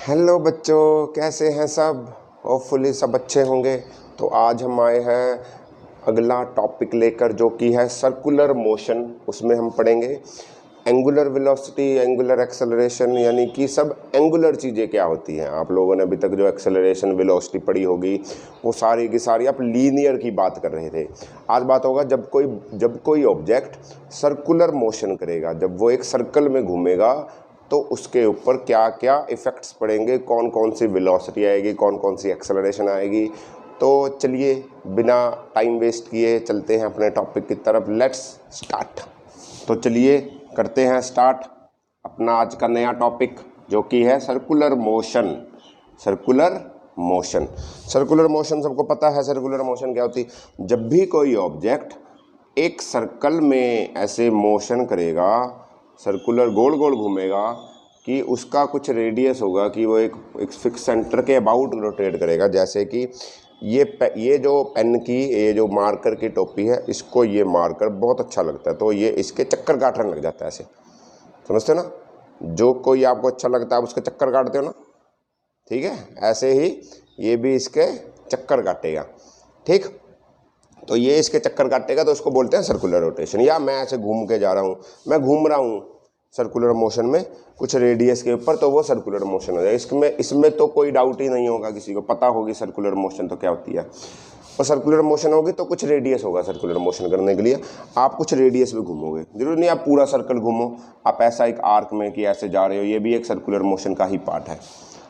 Hello बच्चों, कैसे हैं सब। होपफुली सब अच्छे होंगे। तो आज हम आए हैं अगला टॉपिक लेकर, जो कि है सर्कुलर मोशन। उसमें हम पढ़ेंगे एंगुलर वेलोसिटी, एंगुलर एक्सेलरेशन, यानी कि सब एंगुलर चीज़ें क्या होती हैं। आप लोगों ने अभी तक जो एक्सेलरेशन वेलोसिटी पढ़ी होगी वो सारी की सारी आप लीनियर की बात कर रहे थे। आज बात होगा जब कोई ऑब्जेक्ट सर्कुलर मोशन करेगा, जब वो एक सर्कल में घूमेगा तो उसके ऊपर क्या क्या इफ़ेक्ट्स पड़ेंगे, कौन कौन सी वेलोसिटी आएगी, कौन कौन सी एक्सेलरेशन आएगी। तो चलिए बिना टाइम वेस्ट किए चलते हैं अपने टॉपिक की तरफ। Let's start. तो चलिए करते हैं स्टार्ट अपना आज का नया टॉपिक, जो कि है circular motion. Circular motion, circular motion सबको पता है। सर्कुलर मोशन क्या होती है? जब भी कोई ऑब्जेक्ट एक सर्कल में ऐसे मोशन करेगा, सर्कुलर गोल गोल घूमेगा, कि उसका कुछ रेडियस होगा, कि वो एक फिक्स सेंटर के अबाउट रोटेट करेगा। जैसे कि ये जो पेन की, ये जो मार्कर की टोपी है, इसको ये मार्कर बहुत अच्छा लगता है तो ये इसके चक्कर काटने लग जाता है। ऐसे समझते ना, जो कोई आपको अच्छा लगता है आप उसके चक्कर काटते हो ना, ठीक है। ऐसे ही ये भी इसके चक्कर काटेगा, ठीक। तो ये इसके चक्कर काटेगा तो इसको बोलते हैं सर्कुलर रोटेशन। या मैं ऐसे घूम के जा रहा हूँ, मैं घूम रहा हूँ सर्कुलर मोशन में कुछ रेडियस के ऊपर, तो वो सर्कुलर मोशन हो जाएगा। इसमें तो कोई डाउट ही नहीं होगा, किसी को पता होगी सर्कुलर मोशन तो क्या होती है। और सर्कुलर मोशन होगी तो कुछ रेडियस होगा सर्कुलर मोशन करने के लिए। आप कुछ रेडियस में घूमोगे, जरूरी नहीं आप पूरा सर्कल घूमो। आप ऐसा एक आर्क में कि ऐसे जा रहे हो, ये भी एक सर्कुलर मोशन का ही पार्ट है,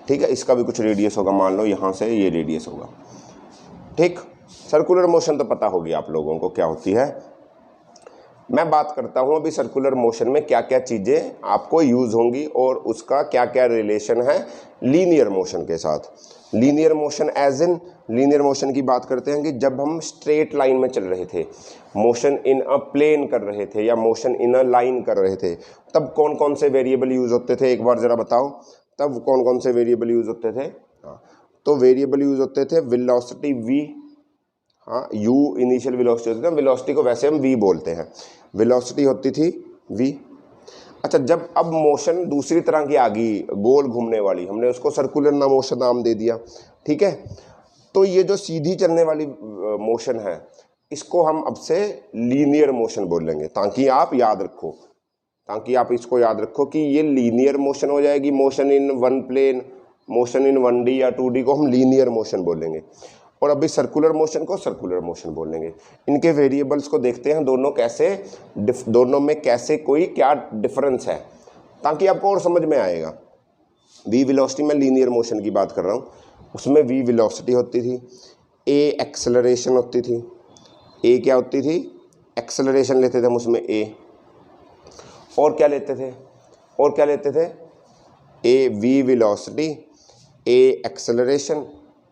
ठीक है। इसका भी कुछ रेडियस होगा, मान लो यहाँ से ये रेडियस होगा, ठीक। सर्कुलर मोशन तो पता होगी आप लोगों को क्या होती है। मैं बात करता हूँ अभी सर्कुलर मोशन में क्या क्या चीज़ें आपको यूज़ होंगी और उसका क्या क्या रिलेशन है लीनियर मोशन के साथ। Linear motion as in, linear motion की बात करते हैं कि जब हम स्ट्रेट लाइन में चल रहे थे, मोशन इन अ प्लेन कर रहे थे या मोशन इन अ लाइन कर रहे थे, तब कौन कौन से वेरिएबल यूज़ होते थे, एक बार ज़रा बताओ। तब कौन कौन से वेरिएबल यूज़ होते थे? हाँ, तो वेरिएबल यूज़ होते थे वेलोसिटी v, हाँ, u इनिशियल वेलोसिटी होती है। वेलोसिटी को वैसे हम v बोलते हैं, वेलोसिटी होती थी v। अच्छा, जब अब मोशन दूसरी तरह की आ गई, गोल घूमने वाली, हमने उसको सर्कुलर मोशन नाम दे दिया, ठीक है। तो ये जो सीधी चलने वाली मोशन है, इसको हम अब से लीनियर मोशन बोलेंगे, ताकि आप याद रखो, ताकि आप इसको याद रखो कि ये लीनियर मोशन हो जाएगी। Motion in one plane, motion in 1D या 2D को हम लीनियर मोशन बोलेंगे, और अभी सर्कुलर मोशन को सर्कुलर मोशन बोलेंगे। इनके वेरिएबल्स को देखते हैं, दोनों में कैसे कोई क्या डिफरेंस है, ताकि आपको और समझ में आएगा। वी वेलोसिटी, में लीनियर मोशन की बात कर रहा हूँ, उसमें वी वेलोसिटी होती थी, ए एक्सेलरेशन होती थी। ए क्या होती थी? एक्सेलरेशन लेते थे हम उसमें ए। और क्या लेते थे? और क्या लेते थे? A V velocity, A acceleration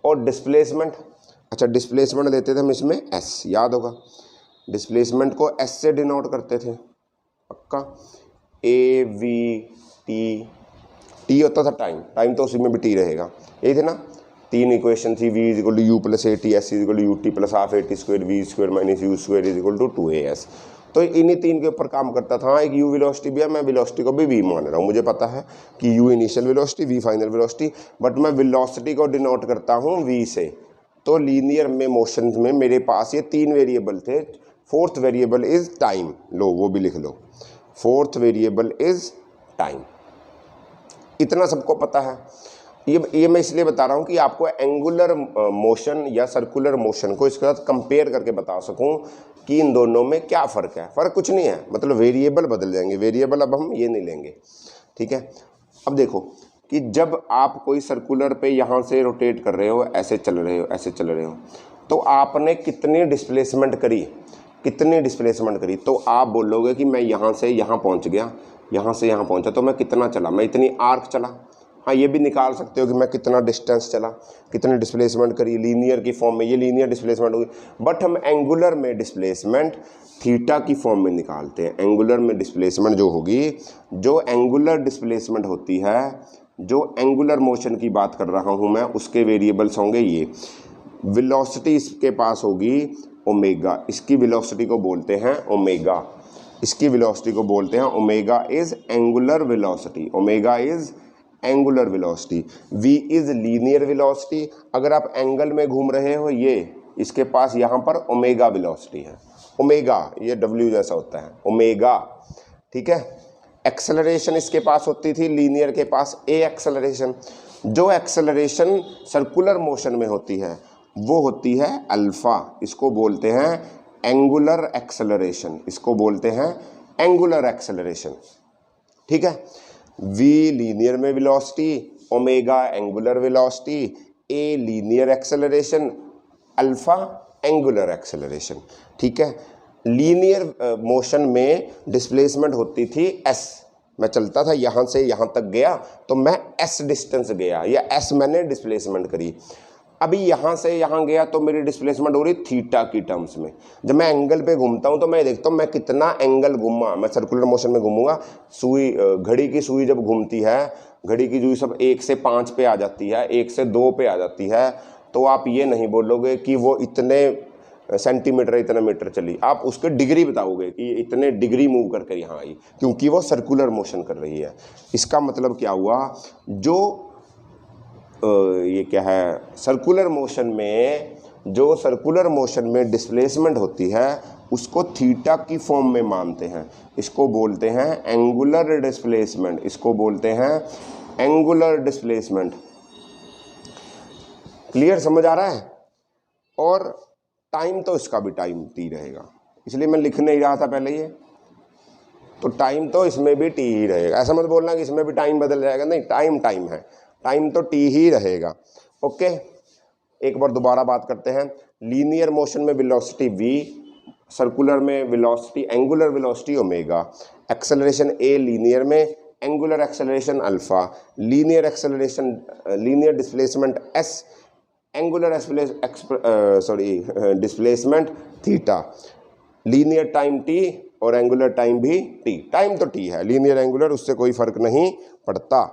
और डिस्प्लेसमेंट। अच्छा, डिस्प्लेसमेंट लेते थे हम इसमें एस, याद होगा। डिस्प्लेसमेंट को एस से डिनोट करते थे, पक्का। ए वी टी, टी होता था टाइम, टाइम तो उसी में भी टी रहेगा, यही थे ना। तीन इक्वेशन थी, V is equal to U plus A T, S is equal to U T plus half A T square, V square minus U square is equal to 2as। तो इन्हीं तीन के ऊपर काम करता था। एक यू वेलोसिटी भी है, मैं वेलोसिटी को भी वी मान रहा हूँ। मुझे पता है कि U initial velocity, V final velocity, but मैं वेलोसिटी को डिनोट करता हूँ वी से। तो लीनियर में मोशन में मेरे पास ये तीन वेरिएबल थे। फोर्थ वेरिएबल इज टाइम, लो वो भी लिख लो, फोर्थ वेरिएबल इज टाइम। इतना सबको पता है। ये मैं इसलिए बता रहा हूँ कि आपको एंगुलर मोशन या सर्कुलर मोशन को इसके साथ कंपेयर करके बता सकूँ कि इन दोनों में क्या फ़र्क है। फ़र्क कुछ नहीं है, मतलब वेरिएबल बदल जाएंगे। वेरिएबल अब हम ये नहीं लेंगे, ठीक है। अब देखो कि जब आप कोई सर्कुलर पे यहाँ से रोटेट कर रहे हो, ऐसे चल रहे हो, ऐसे चल रहे हो, तो आपने कितनी डिस्प्लेसमेंट करी, कितनी डिस्प्लेसमेंट करी। तो आप बोलोगे कि मैं यहाँ से यहाँ पहुँच गया, यहाँ से यहाँ पहुँचा, तो मैं कितना चला, मैं इतनी आर्क चला। हाँ, ये भी निकाल सकते हो कि मैं कितना डिस्टेंस चला, कितनी डिस्प्लेसमेंट करी। लीनियर की फॉर्म में ये लीनियर डिस्प्लेसमेंट होगी, बट हम एंगुलर में डिस्प्लेसमेंट थीटा की फॉर्म में निकालते हैं। एंगुलर में डिस्प्लेसमेंट जो होगी, जो एंगुलर डिस्प्लेसमेंट होती है, जो एंगुलर मोशन की बात कर रहा हूँ मैं, उसके वेरिएबल्स होंगे ये। वेलोसिटी इसके पास होगी ओमेगा, इसकी वेलोसिटी को बोलते हैं ओमेगा, इसकी वेलोसिटी को बोलते हैं omega is angular velocity, omega is angular velocity. v is linear velocity. अगर आप एंगल में घूम रहे हो, ये इसके पास यहाँ पर ओमेगा वेलोसिटी है। ओमेगा ये w जैसा होता है, ओमेगा, ठीक है। एक्सेलरेशन इसके पास होती थी, लीनियर के पास a एक्सेलरेशन। जो एक्सेलरेशन सर्कुलर मोशन में होती है वो होती है अल्फा, इसको बोलते हैं एंगुलर एक्सेलरेशन, इसको बोलते हैं एंगुलर एक्सेलरेशन, ठीक है। v लीनियर में velocity, omega angular velocity, a linear acceleration, alpha angular acceleration, ठीक है। लीनियर मोशन में डिस्प्लेसमेंट होती थी s। मैं चलता था यहाँ से यहाँ तक गया तो मैं s डिस्टेंस गया या s मैंने डिस्प्लेसमेंट करी। अभी यहाँ से यहाँ गया तो मेरी डिस्प्लेसमेंट हो रही थीटा की टर्म्स में। जब मैं एंगल पे घूमता हूँ तो मैं देखता हूँ मैं कितना एंगल घूमा। मैं सर्कुलर मोशन में घूमूंगा, सुई, घड़ी की सुई जब घूमती है, घड़ी की सुई सब 1 से 5 पे आ जाती है, 1 से 2 पे आ जाती है, तो आप ये नहीं बोलोगे कि वो इतने सेंटीमीटर इतना मीटर चली, आप उसके डिग्री बताओगे कि ये इतने डिग्री मूव करके यहाँ आई, क्योंकि वो सर्कुलर मोशन कर रही है। इसका मतलब क्या हुआ, जो ये क्या है, सर्कुलर मोशन में, जो सर्कुलर मोशन में डिस्प्लेसमेंट होती है उसको थीटा की फॉर्म में मानते हैं। इसको बोलते हैं एंगुलर डिस्प्लेसमेंट, इसको बोलते हैं एंगुलर डिस्प्लेसमेंट। क्लियर, समझ आ रहा है। और टाइम तो इसका भी टाइम टी रहेगा, इसलिए मैं लिख नहीं रहा था पहले ये, तो टाइम तो इसमें भी टी ही रहेगा। ऐसा मत बोलना कि इसमें भी टाइम बदल जाएगा, नहीं, टाइम टाइम है, टाइम तो टी ही रहेगा। ओके, एक बार दोबारा बात करते हैं। लीनियर मोशन में वेलोसिटी v, सर्कुलर में velocity, angular velocity omega, acceleration a linear में, angular acceleration alpha, linear acceleration, linear displacement s, angular displacement theta, linear time t और एंगुलर टाइम भी t। टाइम तो t है, linear angular उससे कोई फर्क नहीं पड़ता,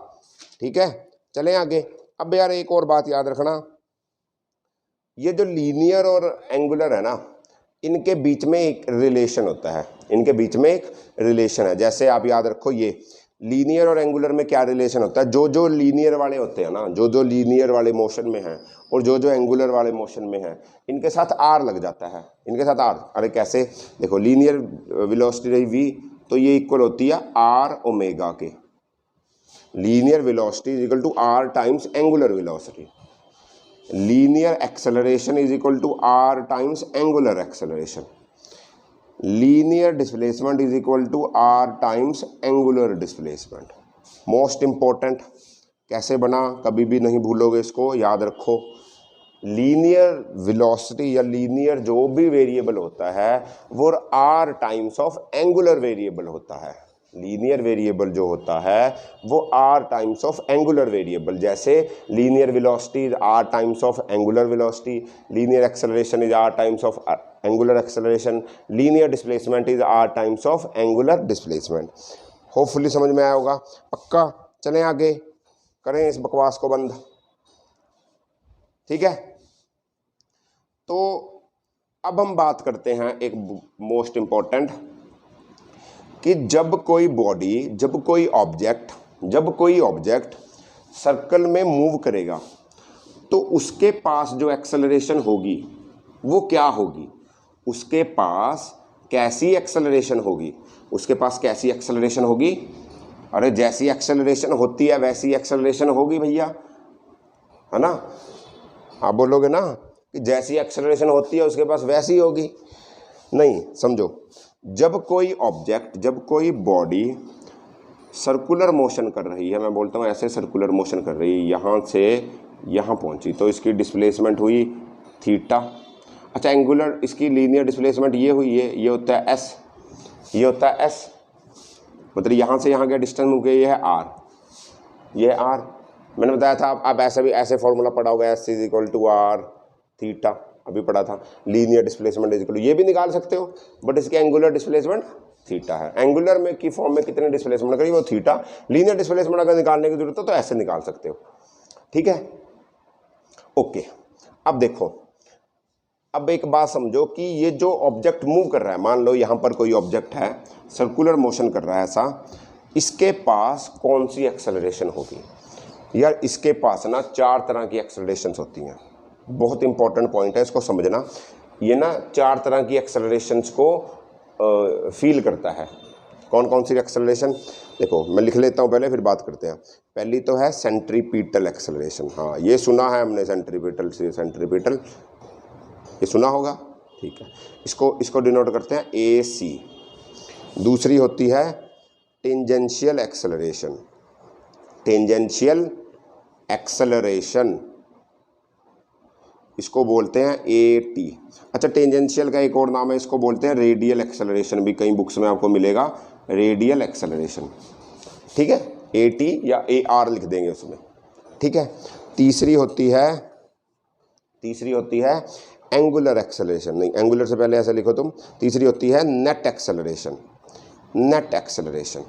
ठीक है। चलें आगे। अब यार एक और बात याद रखना, ये जो लीनियर और एंगुलर है ना, इनके बीच में एक रिलेशन होता है, इनके बीच में एक रिलेशन है। जैसे आप याद रखो, ये लीनियर और एंगुलर में क्या रिलेशन होता है, जो जो लीनियर वाले होते हैं ना, जो जो लीनियर वाले मोशन में हैं और जो जो एंगुलर वाले मोशन में हैं, इनके साथ आर लग जाता है, इनके साथ आर। अरे कैसे, देखो लीनियर वेलोसिटी रही v, तो ये इक्वल होती है आर ओमेगा के। Linear velocity is equal to R times angular velocity. Linear acceleration is equal to R times angular acceleration. Linear displacement is equal to R times angular displacement. Most important, कैसे बना कभी भी नहीं भूलोगे, इसको याद रखो। Linear velocity या linear जो भी वेरिएबल होता है वो R times of angular variable होता है। लीनियर वेरिएबल जो होता है वो R times of angular variable, जैसे linear velocity is R times of angular velocity, linear acceleration is R times of angular acceleration, linear displacement is R times of angular displacement. Hopefully समझ में आया होगा, पक्का। चलें आगे, करें इस बकवास को बंद, ठीक है। तो अब हम बात करते हैं एक मोस्ट इंपॉर्टेंट, कि जब कोई बॉडी, जब कोई ऑब्जेक्ट सर्कल में मूव करेगा तो उसके पास जो एक्सेलरेशन होगी वो क्या होगी, उसके पास कैसी एक्सेलरेशन होगी, उसके पास कैसी एक्सेलरेशन होगी। अरे जैसी एक्सेलरेशन होती है वैसी एक्सेलरेशन होगी भैया, है ना। आप बोलोगे ना कि जैसी एक्सेलरेशन होती है उसके पास वैसी होगी, नहीं, समझो। जब कोई ऑब्जेक्ट, जब कोई बॉडी सर्कुलर मोशन कर रही है, मैं बोलता हूँ ऐसे सर्कुलर मोशन कर रही है, यहाँ से यहाँ पहुँची, तो इसकी डिस्प्लेसमेंट हुई थीटा। अच्छा, एंगुलर, इसकी लीनियर डिस्प्लेसमेंट ये हुई है, ये होता है एस, ये होता है एस, मतलब यहाँ से यहाँ का डिस्टेंस मूव किया, ये है आर, ये है आर। मैंने बताया था, आप ऐसे भी ऐसे फॉर्मूला पढ़ा होगा, S is equal to R theta, अभी पढ़ा था। Linear displacement is equal to, ये भी निकाल सकते हो, बट इसके एंगुलर डिस्प्लेसमेंट थीटा है। एंगुलर में की फॉर्म में कितने डिस्प्लेसमेंट करिए वो थीटा। लीनियर डिस्प्लेसमेंट अगर निकालने की जरूरत हो तो ऐसे निकाल सकते हो, ठीक है। ओके, अब देखो, अब एक बात समझो कि ये जो ऑब्जेक्ट मूव कर रहा है, मान लो यहाँ पर कोई ऑब्जेक्ट है, सर्कुलर मोशन कर रहा है ऐसा, इसके पास कौन सी एक्सेलरेशन होगी? यार इसके पास ना 4 तरह की एक्सेलरेशंस होती हैं। बहुत इंपॉर्टेंट पॉइंट है, इसको समझना। ये ना 4 तरह की एक्सेलरेशंस को फील करता है। कौन कौन सी एक्सेलरेशन? देखो मैं लिख लेता हूँ पहले, फिर बात करते हैं। पहली तो है सेंट्रीपिटल एक्सेलरेशन। हाँ ये सुना है हमने, सेंट्रीपिटल से सेंट्रीपिटल, ये सुना होगा, ठीक है। इसको डिनोट करते हैं AC। दूसरी होती है टेंजेंशियल एक्सेलरेशन, टेंजेंशियल एक्सेलरेशन, इसको बोलते हैं AT। अच्छा, टेंजेंशियल का एक और नाम है, इसको बोलते हैं रेडियल एक्सेलरेशन, भी कई बुक्स में आपको मिलेगा, रेडियल एक्सेलरेशन, ठीक है। AT या AR लिख देंगे उसमें, ठीक है। तीसरी होती है एंगुलर एक्सेलरेशन, नहीं एंगुलर से पहले ऐसा लिखो तुम। तीसरी होती है net acceleration, net acceleration,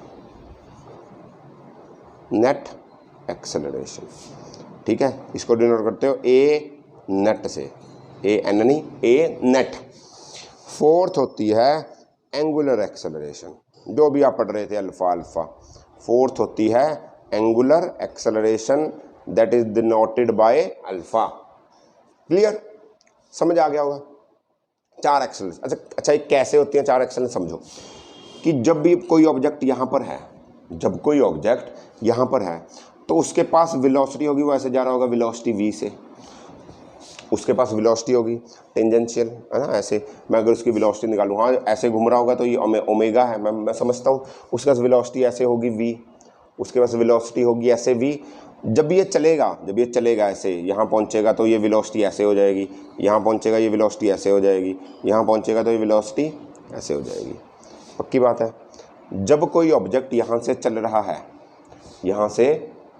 net acceleration, ठीक है। इसको डिनोट करते हो A नेट से, AN नहीं, A नेट। फोर्थ होती है एंगुलर एक्सेलरेशन, जो भी आप पढ़ रहे थे अल्फा। फोर्थ होती है angular acceleration, that is denoted by alpha. Clear, समझ आ गया होगा? 4 एक्सेलरेशन। अच्छा ये कैसे होती है 4 एक्सेलरेशन? समझो कि जब भी कोई ऑब्जेक्ट यहाँ पर है, जब कोई ऑब्जेक्ट यहाँ पर है तो उसके पास वेलोसिटी होगी, वो ऐसे जा रहा होगा वेलोसिटी V से, उसके पास वेलोसिटी होगी टेंजेंशियल, है ना। ऐसे मैं अगर उसकी वेलोसिटी निकालूँ, हाँ ऐसे घूम रहा होगा तो ये ओमेगा है, मैं समझता हूँ। उसके पास वेलोसिटी ऐसे होगी V, उसके पास वेलोसिटी होगी ऐसे V। जब ये चलेगा ऐसे, यहाँ पहुँचेगा तो ये वेलोसिटी ऐसे हो जाएगी, यहाँ पहुँचेगा ये वेलोसिटी ऐसे हो जाएगी, यहाँ पहुँचेगा तो ये वेलोसिटी ऐसे हो जाएगी। पक्की बात है। जब कोई ऑब्जेक्ट यहाँ से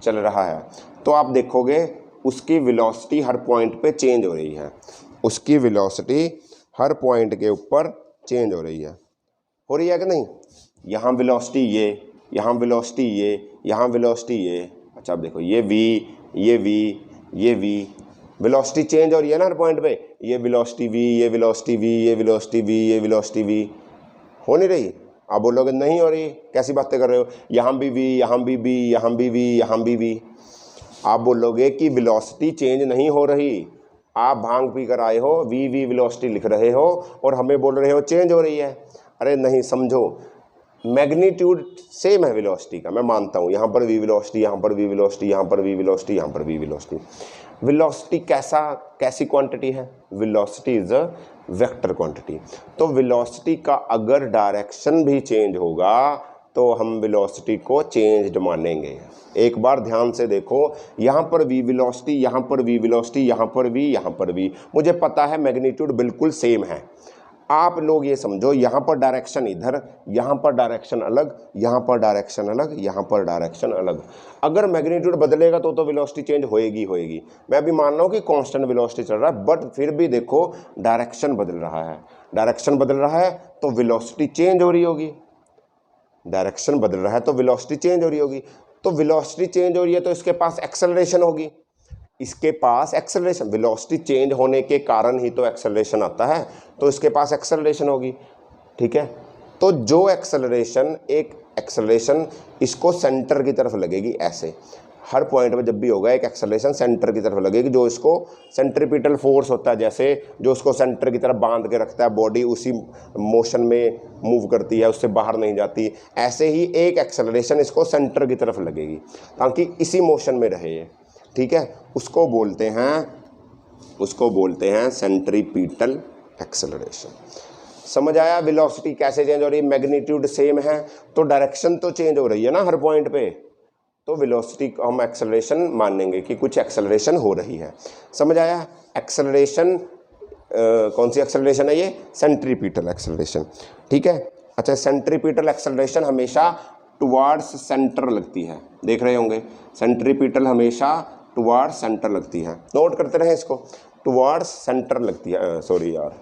चल रहा है तो आप देखोगे उसकी वेलोसिटी हर पॉइंट पे चेंज हो रही है, उसकी वेलोसिटी हर पॉइंट के ऊपर चेंज हो रही है कि नहीं? यहाँ वेलोसिटी ये, यहाँ वेलोसिटी ये, यहाँ वेलोसिटी ये। अच्छा अब देखो ये V, वेलोसिटी चेंज हो रही है ना हर पॉइंट पे। ये वेलोसिटी V, ये वेलोसिटी V, ये वेलोसिटी V, ये वेलोसिटी V, हो नहीं रही? आप बोलोगे नहीं हो रही, कैसी बातें कर रहे हो? यहाँ भी V, यहाँ भी V, यहाँ भी V, यहाँ भी V। आप बोलोगे कि वेलोसिटी चेंज नहीं हो रही, आप भांग पी कर आए हो, V वेलोसिटी लिख रहे हो और हमें बोल रहे हो चेंज हो रही है। अरे नहीं, समझो मैग्नीट्यूड सेम है वेलोसिटी का, मैं मानता हूँ। यहाँ पर V वेलोसिटी, यहाँ पर V वेलोसिटी, यहाँ पर V वेलोसिटी, यहाँ पर V वेलोसिटी। वेलोसिटी कैसी क्वांटिटी है? Velocity is a vector quantity. तो वेलोसिटी का अगर डायरेक्शन भी चेंज होगा तो हम वेलोसिटी को चेंज्ड मानेंगे। एक बार ध्यान से देखो, यहाँ पर V वेलोसिटी, यहाँ पर V वेलोसिटी, यहाँ पर V, यहाँ पर V। मुझे पता है मैग्नीट्यूड बिल्कुल सेम है। आप लोग ये समझो, यहाँ पर डायरेक्शन इधर, यहाँ पर डायरेक्शन अलग, यहाँ पर डायरेक्शन अलग, यहाँ पर डायरेक्शन अलग। अगर मैग्नीट्यूड बदलेगा तो वेलोसिटी चेंज होएगी। मैं अभी मान रहा हूँ कि कांस्टेंट वेलोसिटी चल रहा है, बट फिर भी देखो डायरेक्शन बदल रहा है। डायरेक्शन बदल रहा है तो वेलोसिटी चेंज हो रही होगी, डायरेक्शन बदल रहा है तो वेलोसिटी चेंज हो रही होगी। तो वेलोसिटी चेंज हो रही है तो इसके पास एक्सेलरेशन होगी, इसके पास एक्सेलरेशन, वेलोसिटी चेंज होने के कारण ही तो एक्सेलरेशन आता है, तो इसके पास एक्सेलरेशन होगी, ठीक है। तो जो एक्सेलरेशन, एक एक्सेलरेशन इसको सेंटर की तरफ लगेगी, ऐसे हर पॉइंट में जब भी होगा एक एक्सेलरेशन सेंटर की तरफ लगेगी, जो इसको सेंट्रीपिटल फोर्स होता है, जैसे जो उसको सेंटर की तरफ बांध के रखता है, बॉडी उसी मोशन में मूव करती है, उससे बाहर नहीं जाती। ऐसे ही एक एक्सेलरेशन इसको सेंटर की तरफ लगेगी ताकि इसी मोशन में रहे ये, ठीक है। उसको बोलते हैं सेंट्रीपिटल एक्सेलरेशन। समझ आया वेलोसिटी कैसे चेंज हो रही है? मैग्नीट्यूड सेम है तो डायरेक्शन तो चेंज हो रही है ना हर पॉइंट पे, तो वेलोसिटी को हम एक्सेलरेशन मानेंगे कि कुछ एक्सेलरेशन हो रही है। समझ आया? एक्सेलरेशन कौन सी एक्सेलरेशन है ये? सेंट्रीपिटल एक्सेलरेशन, ठीक है। अच्छा, सेंट्रीपिटल एक्सेलरेशन हमेशा टुवार्ड्स सेंटर लगती है, देख रहे होंगे सेंट्रीपिटल हमेशा टुवार्ड्स सेंटर लगती है। नोट करते रहे इसको, टुवार्ड्स सेंटर लगती है। सॉरी यार,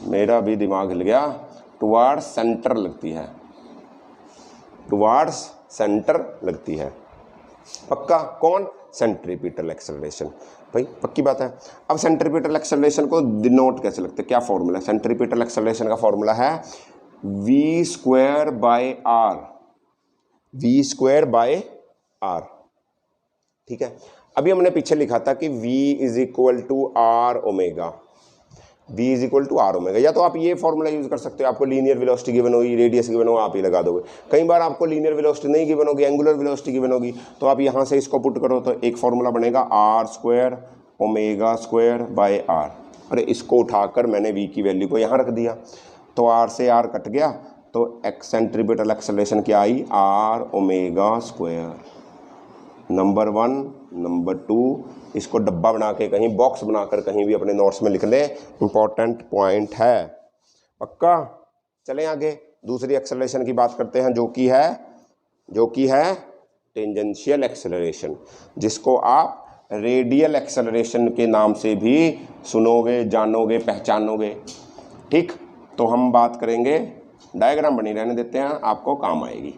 मेरा भी दिमाग हिल गया। टुवार्ड्स सेंटर लगती है, टुवार्ड्स सेंटर लगती है। पक्का? कौन? Centripetal acceleration. भाई पक्की बात है। अब सेंट्रीपिटल एक्सेलरेशन को डिनोट कैसे लगते हैं? क्या फॉर्मूला है? सेंट्रीपिटल एक्सेलरेशन का फॉर्मूला है V² by R। V square by R. ठीक है, अभी हमने पीछे लिखा था कि v is equal to R omega, v is equal to R omega. या तो आप ये फॉर्मूला यूज कर सकते हो, आपको लीनियर वेलोसिटी गिवन होगी, रेडियस गिवन होगा, आप ही लगा दोगे। कई बार आपको लीनियर वेलोसिटी नहीं गिवन होगी, एंगुलर वेलोसिटी गिवन होगी, तो आप यहाँ से इसको पुट करो तो एक फॉर्मूला बनेगा R square omega square by R. अरे इसको उठाकर मैंने v की वैल्यू को यहाँ रख दिया, तो r से r कट गया, तो सेंट्रीपिटल एक्सेलरेशन क्या आई, R omega square. Number 1, number 2, इसको डब्बा बना के कहीं बॉक्स बनाकर कहीं भी अपने नोट्स में लिख लें, इंपॉर्टेंट पॉइंट है। पक्का? चलें आगे दूसरी एक्सेलरेशन की बात करते हैं, जो कि है टेंजेंशियल एक्सेलरेशन, जिसको आप रेडियल एक्सेलरेशन के नाम से भी सुनोगे, जानोगे, पहचानोगे। ठीक, तो हम बात करेंगे, डायग्राम बनी रहने देते हैं, आपको काम आएगी।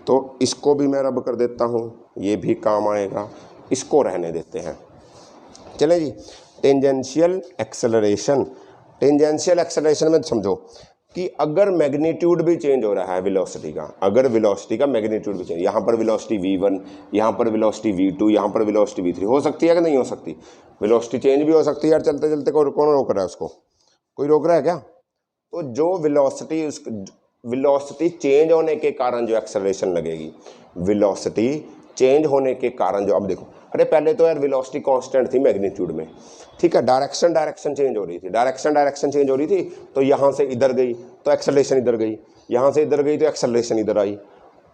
तो इसको भी मैं रब कर देता हूँ, ये भी काम आएगा, इसको रहने देते हैं। चलें जी, टेंजेंशियल एक्सेलरेशन। टेंजेंशियल एक्सेलरेशन में समझो कि अगर मैग्नीट्यूड भी चेंज हो रहा है वेलोसिटी का, अगर वेलोसिटी का मैग्नीट्यूड भी चेंज, यहाँ पर वेलोसिटी v1, यहाँ पर वेलोसिटी v2, यहाँ पर वेलोसिटी v3, हो सकती है कि नहीं हो सकती? वेलोसिटी चेंज भी हो सकती है यार, चलते चलते कौन रोक रहा है उसको? कोई रोक रहा है क्या? तो जो वेलोसिटी चेंज होने के कारण जो एक्सेलरेशन लगेगी, वेलोसिटी चेंज होने के कारण जो, अब देखो, अरे पहले तो यार वेलोसिटी कांस्टेंट थी मैग्नीट्यूड में, ठीक है, डायरेक्शन चेंज हो रही थी, डायरेक्शन चेंज हो रही थी, तो यहाँ से इधर गई तो एक्सेलरेशन इधर गई, यहाँ से इधर गई तो एक्सेलरेशन इधर आई।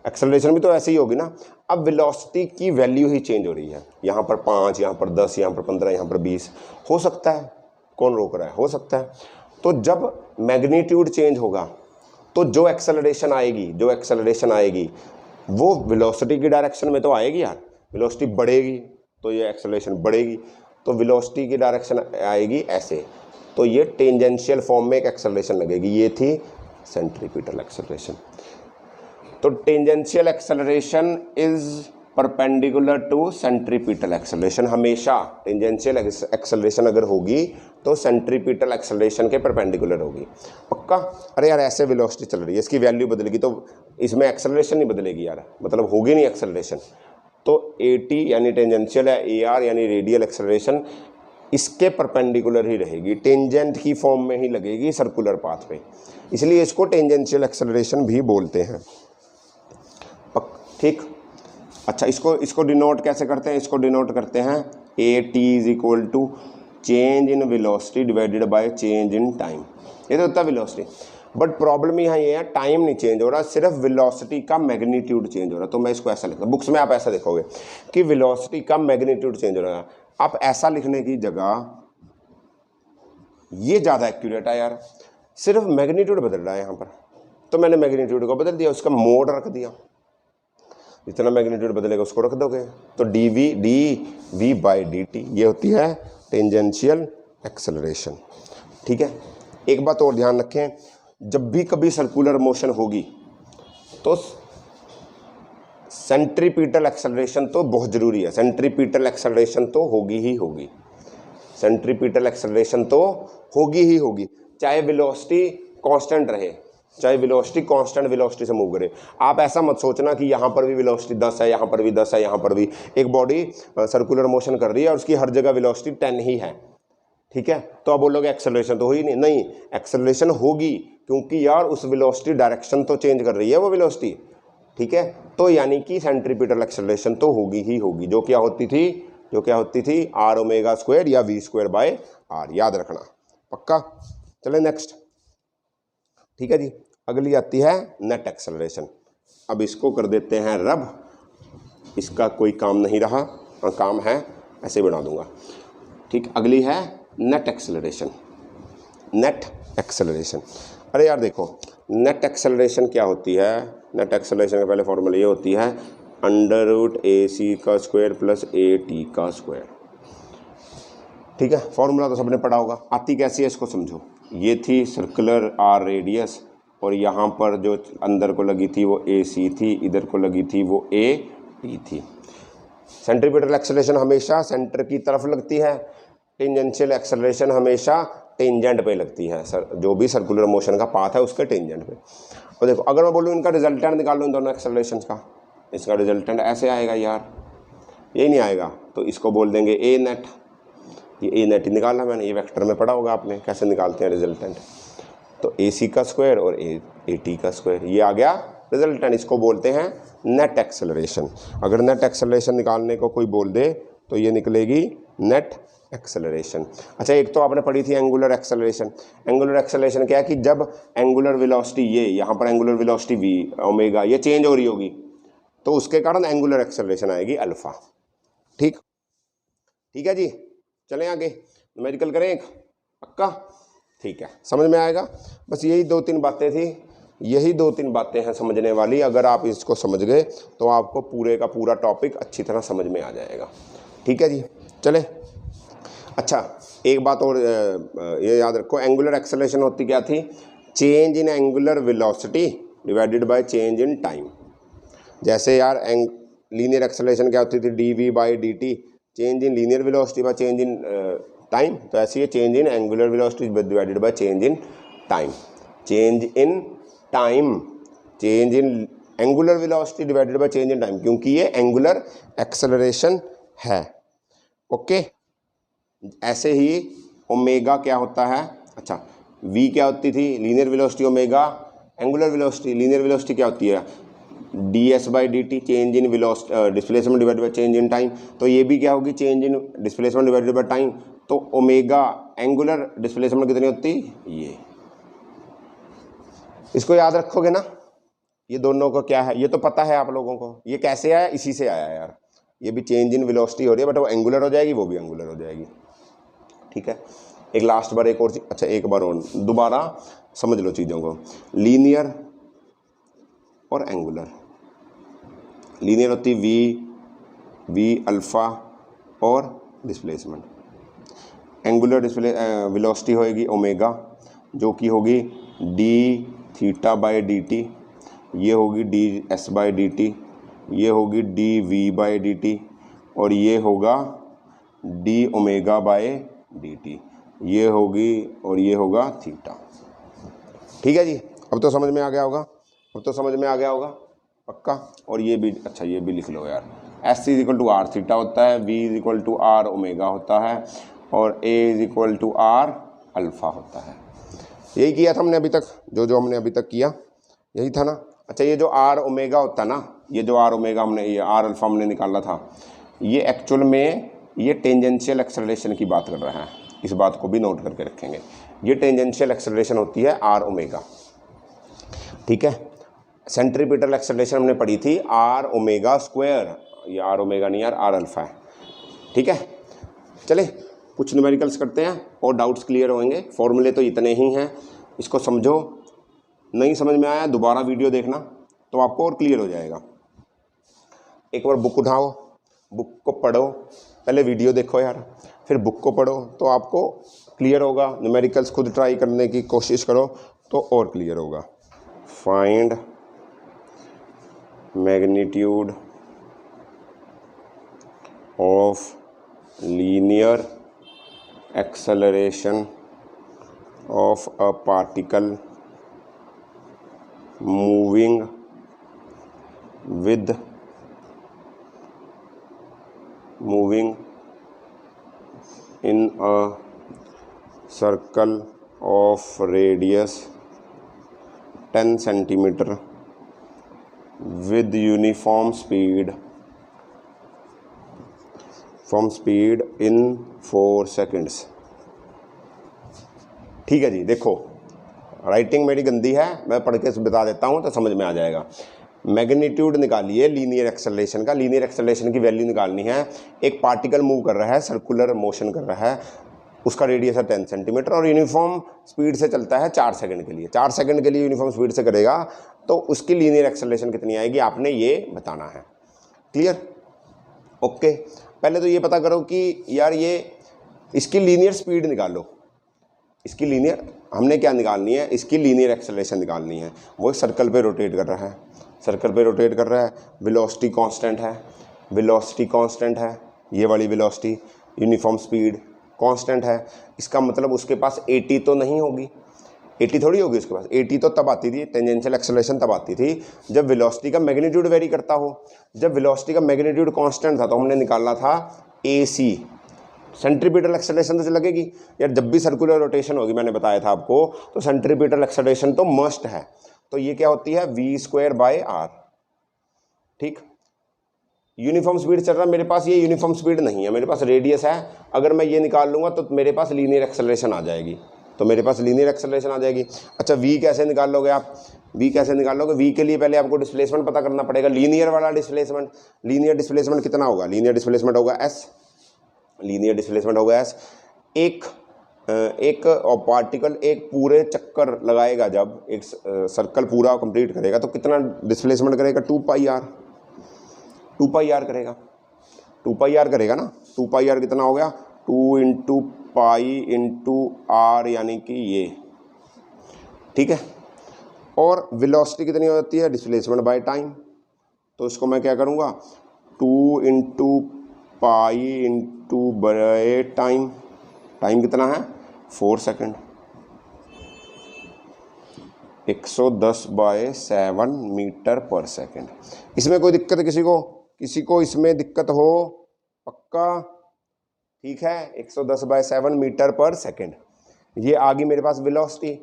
एक्सेलरेशन भी तो ऐसे ही होगी ना। अब वेलोसिटी की वैल्यू ही चेंज हो रही है, यहाँ पर 5, यहाँ पर 10, यहाँ पर 15, यहाँ पर 20, हो सकता है, कौन रोक रहा है? हो सकता है। तो जब मैग्नीट्यूड चेंज होगा तो जो एक्सेलरेशन आएगी वो वेलोसिटी की डायरेक्शन में तो आएगी यार। वेलोसिटी बढ़ेगी तो ये एक्सेलरेशन बढ़ेगी, तो वेलोसिटी की डायरेक्शन आएगी ऐसे, तो ये टेंजेंशियल फॉर्म में एक एक्सेलरेशन लगेगी, ये थी सेंट्रीपिटल एक्सेलरेशन। तो tangential acceleration is perpendicular to centripetal acceleration. हमेशा टेंजेंशियल एक्सेलरेशन अगर होगी तो सेंट्रीपिटल एक्सेलरेशन के परपेंडिकुलर होगी। पक्का? अरे यार ऐसे वेलोसिटी चल रही है, इसकी वैल्यू बदलेगी तो इसमें एक्सेलरेशन नहीं बदलेगी यार, मतलब होगी नहीं एक्सेलरेशन। तो AT यानी टेंजेंशियल है, AR यानी रेडियल एक्सेलरेशन इसके परपेंडिकुलर ही रहेगी, टेंजेंट की फॉर्म में ही लगेगी सर्कुलर पाथ पे, इसलिए इसको टेंजेंशियल एक्सेलरेशन भी बोलते हैं। ठीक, अच्छा, इसको डिनोट कैसे करते हैं? इसको डिनोट करते हैं AT is equal to change in velocity divided by change in time. ये तो होता है वेलोसिटी, बट प्रॉब्लम यहाँ ये है टाइम नहीं चेंज हो रहा, सिर्फ वेलोसिटी का मैग्नीट्यूड चेंज हो रहा है। तो मैं इसको ऐसा लिखता हूँ, बुक्स में आप ऐसा देखोगे कि वेलोसिटी का मैग्नीट्यूड चेंज हो रहा है। आप ऐसा लिखने की जगह ये ज़्यादा एक्यूरेट है यार, सिर्फ मैग्नीट्यूड बदल रहा है यहाँ पर, तो मैंने मैग्नीट्यूड को बदल दिया, उसका मोड रख दिया, जितना मैग्नीट्यूड बदलेगा उसको रख दोगे, तो dv बाई dt ये होती है टेंजेंशियल एक्सेलरेशन। ठीक है, एक बात और ध्यान रखें, जब भी कभी सर्कुलर मोशन होगी तो सेंट्रीपिटल एक्सेलरेशन तो बहुत ज़रूरी है, सेंट्रीपिटल एक्सेलरेशन तो होगी ही होगी, सेंट्रीपिटल एक्सेलरेशन तो होगी ही होगी, चाहे वेलोसिटी कांस्टेंट रहे, चाहे वेलोसिटी कांस्टेंट वेलोसिटी से मूव करे। आप ऐसा मत सोचना कि यहाँ पर भी वेलोसिटी 10 है, यहाँ पर भी 10 है, यहाँ पर भी, एक बॉडी सर्कुलर मोशन कर रही है और उसकी हर जगह वेलोसिटी 10 ही है, ठीक है, तो आप बोलोगे एक्सेलरेशन तो हो ही नहीं, एक्सेलरेशन होगी क्योंकि यार उस वेलोसिटी डायरेक्शन तो चेंज कर रही है वो वेलोसिटी, ठीक है, तो यानी कि सेंट्रीपिटल एक्सेलरेशन तो होगी ही होगी, जो क्या होती थी आर ओमेगा स्क्वायर या वी स्क्वायर बाय आर, याद रखना। पक्का? चले नेक्स्ट। ठीक है जी, अगली आती है नेट एक्सेलरेशन। अब इसको कर देते हैं रब, इसका कोई काम नहीं रहा, काम है ऐसे बना दूंगा। ठीक, अगली है नेट एक्सेलरेशन। नेट एक्सेलरेशन, अरे यार देखो, नेट एक्सेलरेशन क्या होती है? नेट एक्सेलरेशन का पहले फॉर्मूला ये होती है √AC का स्क्वायर प्लस AT का स्क्वायर। ठीक है, फॉर्मूला तो सबने पढ़ा होगा। आती कैसी है इसको समझो, ये थी सर्कुलर R रेडियस और यहाँ पर जो अंदर को लगी थी वो AC थी, इधर को लगी थी वो AT थी। सेंट्रीपिटल एक्सेलरेशन हमेशा सेंटर की तरफ लगती है, टेंजेंशियल एक्सेलरेशन हमेशा टेंजेंट पे लगती है, सर जो भी सर्कुलर मोशन का पाथ है उसके टेंजेंट पे। और देखो, अगर मैं बोलूँ इनका रिजल्टेंट निकाल लो इन दोनों एक्सेलरेशन का, इसका रिजल्टेंट ऐसे आएगा यार, यही नहीं आएगा तो इसको बोल देंगे ए नेट। ये ए नेट ही निकाला मैंने, ये वेक्टर में पढ़ा होगा आपने कैसे निकालते हैं रिजल्टेंट। तो ए सी का स्क्वायर और ए टी का स्क्वायर, ये आ गया रिजल्टेंट। इसको बोलते हैं नेट एक्सेलरेशन। अगर नेट एक्सेलरेशन निकालने को कोई बोल दे तो ये निकलेगी नेट एक्सेलरेशन। अच्छा, एक तो आपने पढ़ी थी एंगुलर एक्सेलरेशन। एंगुलर एक्सेलरेशन क्या है कि जब एंगुलर वेलोसिटी, ये यहाँ पर एंगुलर वेलोसिटी वी ओमेगा ये चेंज हो रही होगी तो उसके कारण एंगुलर एक्सेलरेशन आएगी अल्फा। ठीक है जी, चलें आगे, न्यूमेरिकल करें एक, पक्का? ठीक है, समझ में आएगा। बस यही 2-3 बातें थी, यही 2-3 बातें हैं समझने वाली। अगर आप इसको समझ गए तो आपको पूरे का पूरा टॉपिक अच्छी तरह समझ में आ जाएगा। ठीक है जी, चले। अच्छा, एक बात और ये याद रखो, एंगुलर एक्सेलरेशन होती क्या थी? Change in angular velocity divided by change in time. जैसे यार लीनियर एक्सेलरेशन क्या होती थी? dv/dt, change in linear velocity by change in time. तो ऐसे ही change in angular velocity divided by change in time. Change in time, change in angular velocity divided by change in time, क्योंकि ये angular acceleration है। Okay, ऐसे ही omega क्या होता है? अच्छा, v क्या होती थी? Linear velocity omega, angular velocity, linear velocity क्या होती है? ds/dt, change in velocity displacement divided by change in time. तो ये भी क्या होगी? Change in displacement divided by time. तो ओमेगा एंगुलर डिस्प्लेसमेंट कितनी होती? ये, इसको याद रखोगे ना? ये दोनों को क्या है ये तो पता है आप लोगों को। ये कैसे आया? इसी से आया यार। ये भी चेंज इन वेलोसिटी हो रही है बट वो एंगुलर हो जाएगी, वो भी एंगुलर हो जाएगी। ठीक है, एक लास्ट बार एक और चीज, अच्छा एक बार और दोबारा समझ लो चीज़ों को। लीनियर और एंगुलर, लीनियर होती v अल्फा और डिस्प्लेसमेंट, एंगुलर वेलोसिटी होएगी ओमेगा जो कि होगी d(θ/dt), ये होगी ds/dt, ये होगी dv/dt और ये होगा dω/dt, ये होगी और ये होगा थीटा। ठीक है जी, अब तो समझ में आ गया होगा, अब तो समझ में आ गया होगा पक्का। और ये भी, अच्छा ये भी लिख लो यार, s = r थीटा होता है, v = r ओमेगा होता है और a = r अल्फ़ा होता है। यही किया था हमने अभी तक, जो हमने अभी तक किया यही था ना। अच्छा, ये जो r ओमेगा होता ना, ये जो r ओमेगा हमने, ये r अल्फ़ा हमने निकाला था, ये एक्चुअल में ये टेंजेंशियल एक्सेलरेशन की बात कर रहा है। इस बात को भी नोट करके रखेंगे, ये टेंजेंशियल एक्सेलरेशन होती है r ओमेगा। ठीक है, सेंट्रीपिटल एक्सेलरेशन हमने पढ़ी थी r ओमेगा स्क्वायर, ये r ओमेगा नहीं यार, r अल्फ़ा है। ठीक है, चले कुछ न्यूमेरिकल्स करते हैं और डाउट्स क्लियर होंगे। फॉर्मूले तो इतने ही हैं, इसको समझो। नहीं समझ में आया दोबारा वीडियो देखना तो आपको और क्लियर हो जाएगा। एक बार बुक उठाओ, बुक को पढ़ो, पहले वीडियो देखो यार, फिर बुक को पढ़ो तो आपको क्लियर होगा। न्यूमेरिकल्स खुद ट्राई करने की कोशिश करो तो और क्लियर होगा। Find magnitude of linear acceleration of a particle moving in a circle of radius 10 centimeter with uniform speed in 4 seconds। ठीक है जी, देखो राइटिंग मेरी गंदी है, मैं पढ़ के बता देता हूँ तो समझ में आ जाएगा। मैग्नीट्यूड निकालिए लीनियर एक्सेलरेशन का, लीनियर एक्सेलरेशन की वैल्यू निकालनी है। एक पार्टिकल मूव कर रहा है, सर्कुलर मोशन कर रहा है, उसका रेडियस है 10 सेंटीमीटर और यूनिफॉर्म स्पीड से चलता है 4 सेकंड के लिए। 4 सेकंड के लिए यूनिफॉर्म स्पीड से करेगा तो उसकी लीनियर एक्सेलरेशन कितनी आएगी आपने ये बताना है। क्लियर? ओके, पहले तो ये पता करो कि यार ये इसकी लीनियर स्पीड निकालो। इसकी लीनियर हमने क्या निकालनी है? इसकी लीनियर एक्सेलरेशन निकालनी है। वो सर्कल पे रोटेट कर रहा है, सर्कल पे रोटेट कर रहा है, वेलोसिटी कांस्टेंट है, वेलोसिटी कांस्टेंट है, ये वाली वेलोसिटी, यूनिफॉर्म स्पीड कांस्टेंट है। इसका मतलब उसके पास 80 तो नहीं होगी, 80 थोड़ी होगी उसके पास। 80 तो तब आती थी, टेंजेंशियल एक्सेलरेशन तब आती थी जब वेलोसिटी का मैग्नीट्यूड वेरी करता हो। जब वेलोसिटी का मैग्नीट्यूड कांस्टेंट था तो हमने निकाला था AC, सेंट्रीपिटल एक्सेलरेशन तो लगेगी यार। जब भी सर्कुलर रोटेशन होगी, मैंने बताया था आपको, तो सेंट्रीपिटल एक्सेलरेशन तो मस्ट है। तो ये क्या होती है, v²/r। ठीक, यूनिफॉर्म स्पीड चल रहा है मेरे पास, ये यूनिफॉर्म स्पीड नहीं है, मेरे पास रेडियस है। अगर मैं ये निकाल लूँगा तो मेरे पास लीनियर एक्सेलरेशन आ जाएगी, तो मेरे पास लीनियर एक्सेलरेशन आ जाएगी। अच्छा, v कैसे निकाल लोगे आप, v कैसे निकाल लोगे? v के लिए पहले आपको डिस्प्लेसमेंट पता करना पड़ेगा, लीनियर वाला डिस्प्लेसमेंट। लीनियर डिस्प्लेसमेंट कितना होगा? लीनियर डिस्प्लेसमेंट होगा s, लीनियर डिस्प्लेसमेंट होगा s। एक पार्टिकल एक पूरे चक्कर लगाएगा, जब एक सर्कल पूरा कंप्लीट करेगा तो कितना डिस्प्लेसमेंट करेगा? 2πr, 2πr करेगा, 2πr करेगा ना। 2πr कितना हो गया? 2 × π × r, यानी कि ये, ठीक है। और वेलोसिटी कितनी हो जाती है? Displacement by time. तो इसको मैं क्या करूँगा, 2 × π × टाइम। टाइम कितना है? 4 सेकंड। 110/7 मीटर/सेकंड। इसमें कोई दिक्कत है किसी को? किसी को इसमें दिक्कत हो? पक्का? ठीक है, 110/7 मीटर/सेकंड। ये आ गई मेरे पास वेलोसिटी,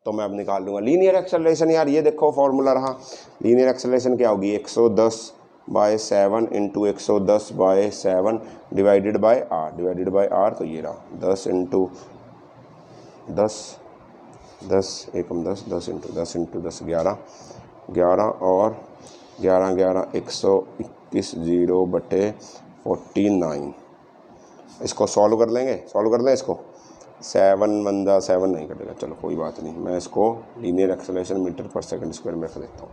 तो मैं अब निकाल लूँगा लीनियर एक्सेलरेशन। यार ये देखो फॉर्मूला रहा, लीनियर एक्सेलरेशन क्या होगी? 110/7 × 110/7 डिवाइडेड बाय r, तो ये रहा 10 × 10, 10 एकम 10, 10 × 10 × 10 11, 11 और 11 11 121 0/49। इसको सॉल्व कर लेंगे, सॉल्व कर लें इसको। 7 नहीं कटेगा, चलो कोई बात नहीं, मैं इसको लीनियर एक्सेलरेशन मीटर/सेकंड² में रख देता हूँ।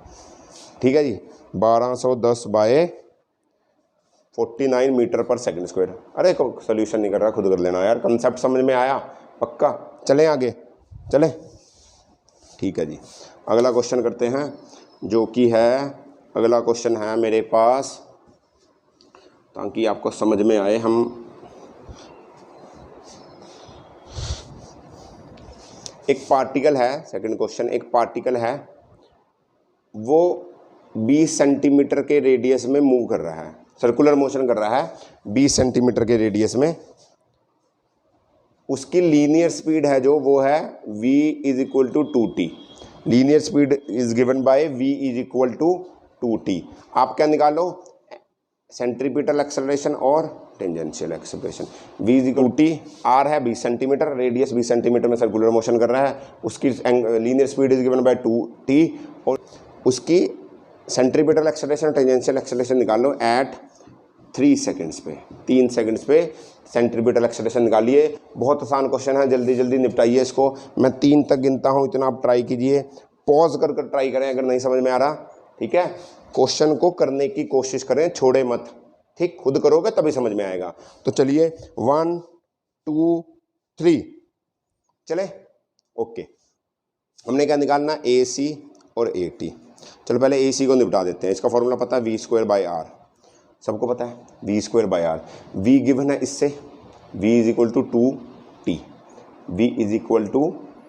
ठीक है जी, 1210/49 मीटर/सेकंड²। अरे सोल्यूशन नहीं कर रहा, खुद कर लेना यार, कंसेप्ट समझ में आया? पक्का? चलें आगे, चलें। ठीक है जी, अगला क्वेश्चन करते हैं, जो कि है, अगला क्वेश्चन है मेरे पास, ताकि आपको समझ में आए। हम एक पार्टिकल है, सेकंड क्वेश्चन, एक पार्टिकल है, वो 20 सेंटीमीटर के रेडियस में मूव कर रहा है, सर्कुलर मोशन कर रहा है 20 सेंटीमीटर के रेडियस में। उसकी लीनियर स्पीड है जो, वो है v = 2t। Linear speed is given by v = 2t। आप क्या निकालो? सेंट्रीपिटल एक्सेलरेशन और tangential acceleration. v = 2t, r है 20 सेंटीमीटर, रेडियस 20 सेंटीमीटर में सर्कुलर मोशन कर रहा है, उसकी linear speed is given by 2t, और उसकी सेंट्रीपिटल एक्सेलरेशन टेंजेंशियल एक्सेलरेशन निकाल लो एट 3 सेकंड्स पे, 3 सेकंड्स पे सेंट्रीपिटल एक्सेलरेशन निकालिए। बहुत आसान क्वेश्चन है, जल्दी जल्दी निपटाइए इसको। मैं 3 तक गिनता हूँ, इतना आप ट्राई कीजिए, पॉज कर कर ट्राई करें अगर नहीं समझ में आ रहा। ठीक है, क्वेश्चन को करने की कोशिश करें, छोड़े मत। ठीक, खुद करोगे तभी समझ में आएगा। तो चलिए 1 2 3 चले। ओके, हमने क्या निकालना? AC और AT। चलो पहले AC को निपटा देते हैं। इसका फॉर्मूला पता है, v²/r, सबको पता है, v²/r। v गिवन है इससे, v = 2t, v =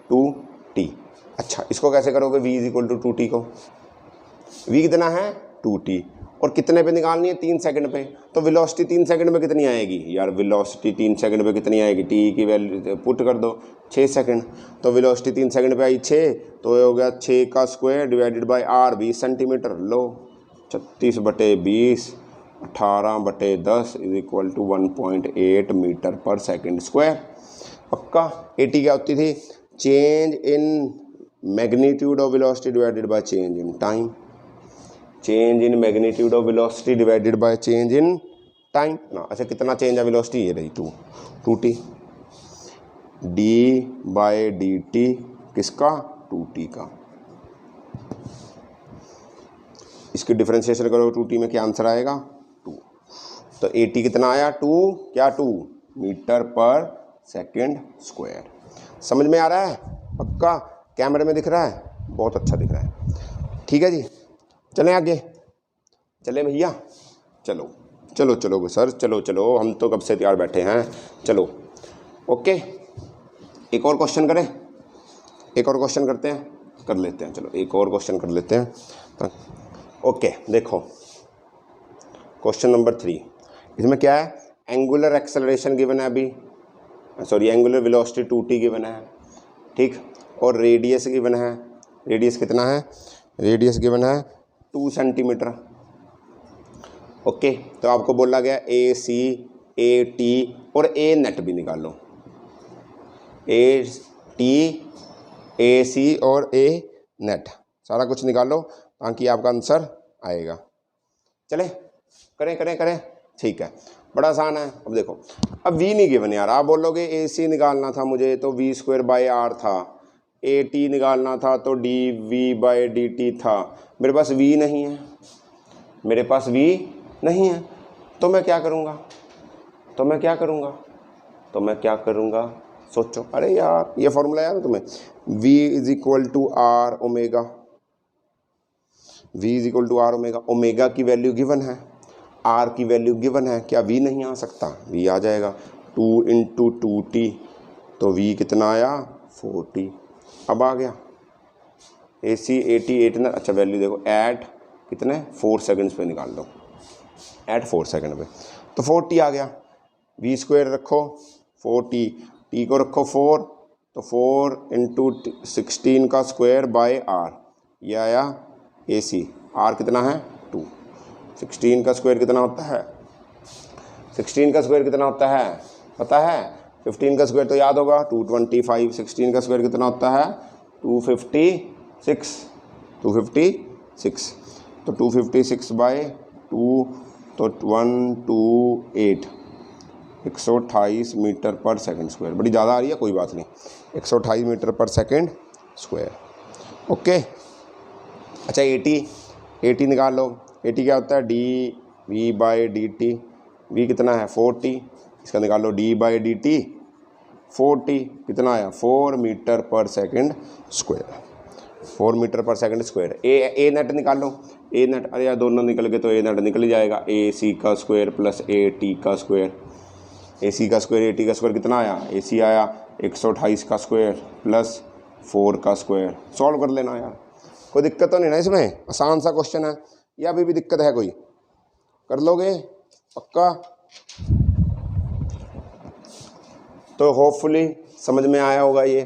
2t। अच्छा, इसको कैसे करोगे? v = 2t को, v कितना है? 2t, और कितने पे निकालनी है? 3 सेकंड पे। तो वेलोसिटी 3 सेकंड में कितनी आएगी यार? वेलोसिटी 3 सेकंड पे कितनी आएगी? t की वैल्यू पुट कर दो, 6 सेकंड। तो वेलोसिटी 3 सेकंड पे आई 6, तो ये हो गया 6 का square divided by r, 20 centimetre. लो 36/20 18/10 = 1.8 मीटर/सेकंड²। पक्का? AT क्या होती थी? Change in magnitude of velocity divided by change in time. Change in magnitude of velocity divided by change in time ना। अच्छा, कितना चेंज है वेलोसिटी? ये रही 2t। d/dt किसका? 2t का। इसकी डिफरेंशिएशन करो 2t में, क्या आंसर आएगा? 2। तो AT कितना आया? 2 मीटर/सेकंड²। समझ में आ रहा है? पक्का? कैमरे में दिख रहा है? बहुत अच्छा दिख रहा है। ठीक है जी, चलें आगे। चलें भैया, चलो चलो चलो सर, चलो चलो, हम तो कब से तैयार बैठे हैं। चलो ओके, एक और क्वेश्चन करें। एक और क्वेश्चन करते हैं, कर लेते हैं, चलो एक और क्वेश्चन कर लेते हैं। ओके देखो क्वेश्चन नंबर 3, इसमें क्या है, एंगुलर एक्सेलरेशन गिवन है अभी, sorry angular velocity 2t given है, ठीक, और रेडियस गिवन है, रेडियस कितना है, रेडियस गिवन है 2 सेंटीमीटर। ओके, तो आपको बोला गया ए सी ए टी और ए नेट भी निकाल लो, ए टी ए सी और ए नेट सारा कुछ निकाल लो ताकि आपका आंसर आएगा। चले करें करें करें, ठीक है, बड़ा आसान है। अब देखो, अब v नहीं गिवन यार, आप बोलोगे ए सी निकालना था मुझे तो v स्क्वायर बाई आर था, ए टी निकालना था तो D V by D T था, मेरे पास v नहीं है, मेरे पास v नहीं है, तो मैं क्या करूँगा, तो मैं क्या करूँगा, तो मैं क्या करूँगा, सोचो। अरे यार ये फॉर्मूला यार तुम्हें, v is equal to R omega, v is equal to R omega, omega की वैल्यू गिवन है, r की वैल्यू गिवन है, क्या v नहीं आ सकता, v आ जाएगा, 2 इंटू 2t, तो v कितना आया 4t। अब आ गया ए सी ए टी एट ना, अच्छा वैल्यू देखो ऐट कितने 4 सेकंड्स पे निकाल दो, ऐट 4 सेकंड पे, तो 4t आ गया, v स्क्वायर रखो 4t, t को रखो 4, तो 4 इंटू 16 का स्क्वायर बाय आर, ये आया ए सी, आर कितना है 2, 16 का स्क्वायर कितना होता है, 16 का स्क्वायर कितना होता है पता है, 15 का स्क्वायर तो याद होगा 225, 16 का स्क्वायर कितना होता है 256, 256, तो 256 बाय 2 तो 128, 128 मीटर पर सेकंड स्क्वायर, बड़ी ज़्यादा आ रही है कोई बात नहीं, 128 मीटर पर सेकंड स्क्वायर। ओके, अच्छा ए टी निकाल लो, ए टी क्या होता है D V by D T, V कितना है 4t, इसका निकाल लो D by D T 4t, कितना आया 4 मीटर पर सेकंड स्क्वायर, 4 मीटर पर सेकंड स्क्वायर। ए नेट निकाल लो, ए नेट, अरे यार दोनों निकल गए तो ए नेट निकल ही जाएगा, ए सी का स्क्वायर प्लस ए टी का स्क्वायर, ए सी का स्क्वायर ए टी का स्क्वायर कितना आया, ए सी आया 128 का स्क्वायर प्लस 4 का स्क्वायर। सॉल्व कर लेना यार, कोई दिक्कत तो नहीं ना इसमें, आसान सा क्वेश्चन है, या अभी भी दिक्कत है कोई, कर लोगे पक्का। तो होपफुली समझ में आया होगा ये,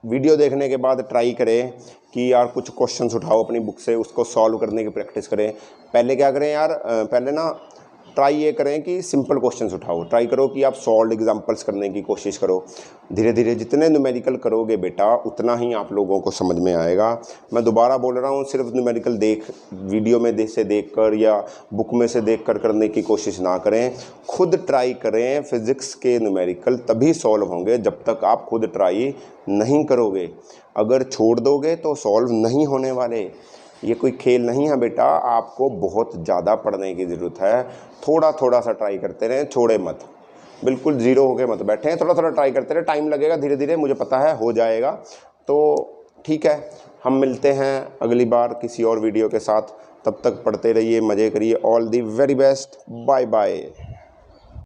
वीडियो देखने के बाद ट्राई करें कि यार कुछ क्वेश्चंस उठाओ अपनी बुक से, उसको सॉल्व करने की प्रैक्टिस करें। पहले क्या करें यार, पहले ना ट्राई ये करें कि सिंपल क्वेश्चंस उठाओ, ट्राई करो कि आप सॉल्व एग्जांपल्स करने की कोशिश करो। धीरे धीरे जितने न्यूमेरिकल करोगे बेटा उतना ही आप लोगों को समझ में आएगा। मैं दोबारा बोल रहा हूँ, सिर्फ न्यूमेरिकल वीडियो में से देख कर या बुक में से देख कर करने की कोशिश ना करें, खुद ट्राई करें। फिज़िक्स के न्यूमेरिकल तभी सॉल्व होंगे जब तक आप खुद ट्राई नहीं करोगे। अगर छोड़ दोगे तो सॉल्व नहीं होने वाले। ये कोई खेल नहीं है बेटा, आपको बहुत ज़्यादा पढ़ने की ज़रूरत है। थोड़ा थोड़ा सा ट्राई करते रहें, छोड़े मत, बिल्कुल ज़ीरो होके मत बैठें, थोड़ा थोड़ा ट्राई करते रहें। टाइम लगेगा, धीरे धीरे मुझे पता है हो जाएगा। तो ठीक है, हम मिलते हैं अगली बार किसी और वीडियो के साथ। तब तक पढ़ते रहिए, मज़े करिए। All the very best, bye bye.